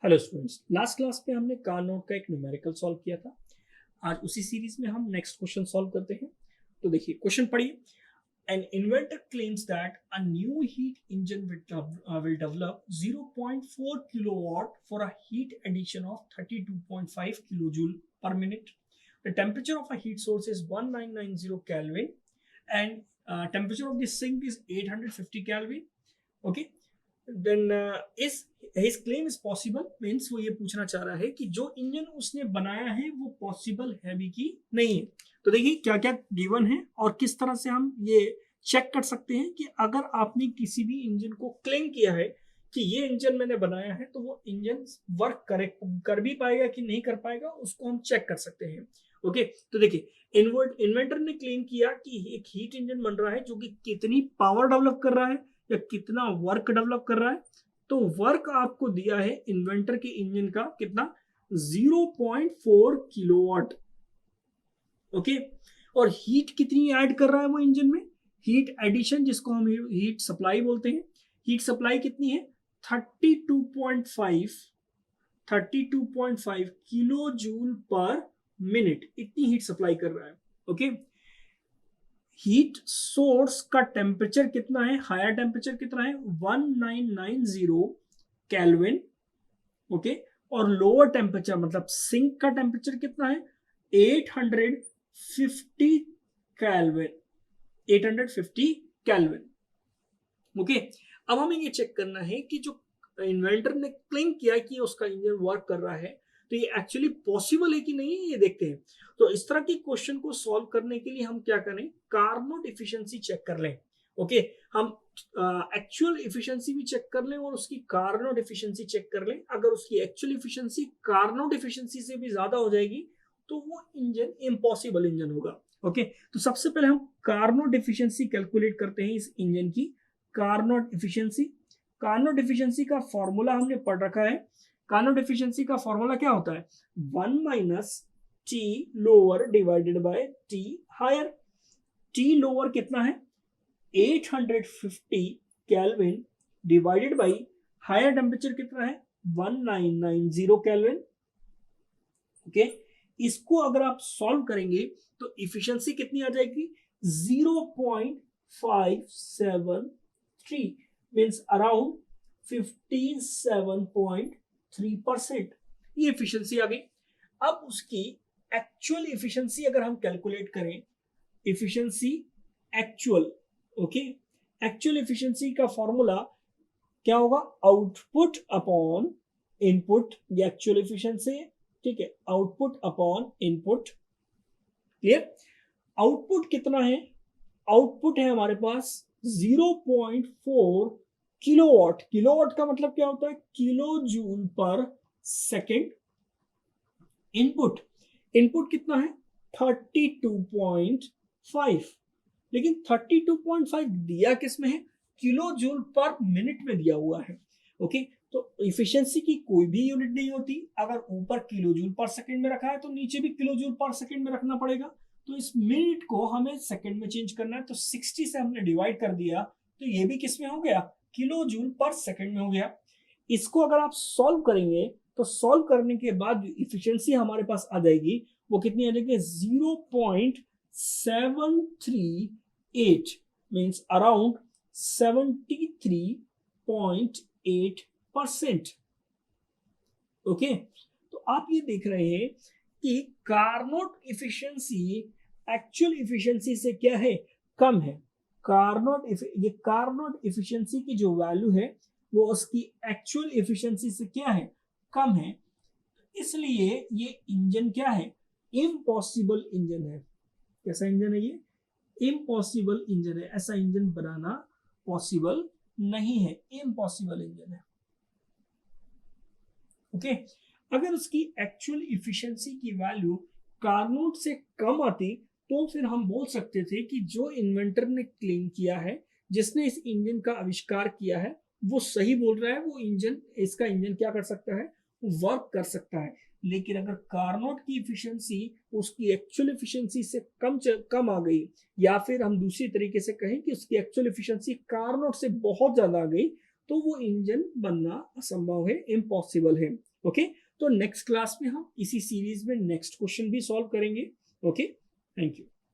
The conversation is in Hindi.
हेलो स्टूडेंट्स, लास्ट क्लास में हमने कार्नोट का एक न्यूमेरिकल सॉल्व किया था। आज उसी सीरीज में हम नेक्स्ट क्वेश्चन सॉल्व करते हैं। तो देखिए क्वेश्चन पढ़िए। An inventor claims that a new heat engine will develop 0.4 kilowatt for a heat addition of 32.5 kilojoule per minute. The temperature of a heat source is 1990 Kelvin and temperature of the sink is 850 Kelvin. Okay. Then इस his claim is possible means वो ये पूछना चाह रहा है कि जो इंजन उसने बनाया है वो पॉसिबल है भी कि नहीं है। तो देखिए क्या क्या गिवन है और किस तरह से हम ये चेक कर सकते हैं कि अगर आपने किसी भी इंजन को क्लेम किया है कि ये इंजन मैंने बनाया है तो वो इंजन वर्क कर भी पाएगा कि नहीं कर पाएगा, उसको हम चेक कर सकते हैं। ओके, तो देखिए इन्वेंटर ने क्लेम किया कि एक हीट इंजन बन रहा है जो कि कितनी पावर डेवलप कर रहा है या कितना वर्क डेवलप कर रहा है। तो वर्क आपको दिया है इन्वेंटर के इंजन का कितना, 0.4 किलोवाट। ओके, और हीट कितनी ऐड कर रहा है वो इंजन में, हीट एडिशन जिसको हम हीट सप्लाई बोलते हैं, हीट सप्लाई कितनी है 32.5 किलो जूल पर मिनट, इतनी हीट सप्लाई कर रहा है। ओके, हीट सोर्स का टेम्परेचर कितना है, हायर टेम्परेचर कितना है 1990 केल्विन। ओके, और लोअर टेम्परेचर मतलब सिंक का टेम्परेचर कितना है 850 केल्विन, 850 केल्विन। ओके, अब हमें ये चेक करना है कि जो इन्वेंटर ने क्लेम किया कि उसका इंजन वर्क कर रहा है तो ये एक्चुअली पॉसिबल है कि नहीं है, ये देखते हैं। तो इस तरह के क्वेश्चन को सॉल्व करने के लिए हम क्या करें, कार्नोट एफिशिएंसी चेक कर लें। ओके, हम एक्चुअल एफिशिएंसी भी चेक कर लें और उसकी कार्नोट एफिशिएंसी चेक कर लें। अगर उसकी एक्चुअल एफिशिएंसी कार्नोट एफिशिएंसी से भी ज्यादा हो जाएगी तो वो इंजन इम्पॉसिबल इंजन होगा। ओके, तो सबसे पहले हम कार्नोट एफिशिएंसी कैलकुलेट करते हैं इस इंजन की। कार्नोट एफिशिएंसी, कार्नोट एफिशिएंसी का फॉर्मूला हमने पढ़ रखा है। कार्नोट एफिशिएंसी का फॉर्मूला क्या होता है, 1 minus T lower divided by T higher. T lower कितना है 850 kelvin divided by higher temperature कितना है 1990 केल्विन। ओके, इसको अगर आप सॉल्व करेंगे तो इफिशिएंसी कितनी आ जाएगी 0.573 मीन्स अराउंड 57.3%, ये इफिशिएंसी आ गई। अब उसकी एक्चुअल इफिशिएंसी अगर हम कैलकुलेट करें, efficiency actual, okay, actual efficiency का फॉर्मूला क्या होगा, आउटपुट अपॉन इनपुट, ये एक्चुअल इफिशिएंसी है। ठीक है, output upon input. Clear, output कितना है, आउटपुट है हमारे पास 0.4 किलोवाट। किलोवाट का मतलब क्या होता है, किलो जूल पर सेकेंड। इनपुट, इनपुट कितना है 32.5, लेकिन 32.5 दिया किस में है, किलो जूल पर मिनट में दिया हुआ है। ओके, तो इफिशिएंसी की कोई भी यूनिट नहीं होती, अगर ऊपर किलो जूल पर सेकंड में रखा है तो नीचे भी किलो जूल पर सेकंड में रखना पड़ेगा। तो इस मिनट को हमें सेकंड में चेंज करना है, तो 60 से हमने डिवाइड कर दिया तो ये भी किस में हो गया, किलो जूल पर सेकंड में हो गया। इसको अगर आप सॉल्व करेंगे तो सॉल्व करने के बाद इफिशिएंसी हमारे पास आ जाएगी, वो कितनी आ जाएगी 0.738 मीन्स अराउंड 73.8%। ओके, तो आप ये देख रहे हैं कि कार्नोट इफिशिएंसी एक्चुअल इफिशिएंसी से क्या है, कम है। ये कार्नोट इफिशिएंसी की जो वैल्यू है वो उसकी एक्चुअल इफिशिएंसी से क्या है, कम है। इसलिए ये इंजन क्या है, इम्पॉसिबल इंजन है। कैसा इंजन है ये, इम्पॉसिबल इंजन है। ऐसा इंजन बनाना पॉसिबल नहीं है, इम्पॉसिबल इंजन है। ओके, अगर उसकी एक्चुअल इफिशिएंसी की वैल्यू कार्नोट से कम आती तो फिर हम बोल सकते थे कि जो इन्वेंटर ने क्लेम किया है, जिसने इस इंजन का आविष्कार किया है, वो सही बोल रहा है। वो इंजन, इसका इंजन क्या कर सकता है, वर्क कर सकता है। लेकिन अगर कार्नोट की इफिशिएंसी उसकी एक्चुअल इफिशिएंसी से कम आ गई, या फिर हम दूसरी तरीके से कहें कि उसकी एक्चुअल इफिशिएंसी कार्नोट से बहुत ज्यादा आ गई, तो वो इंजन बनना असंभव है, इम्पॉसिबल है। ओके, तो नेक्स्ट क्लास में हम इसी सीरीज में नेक्स्ट क्वेश्चन भी सॉल्व करेंगे। Okay, thank you.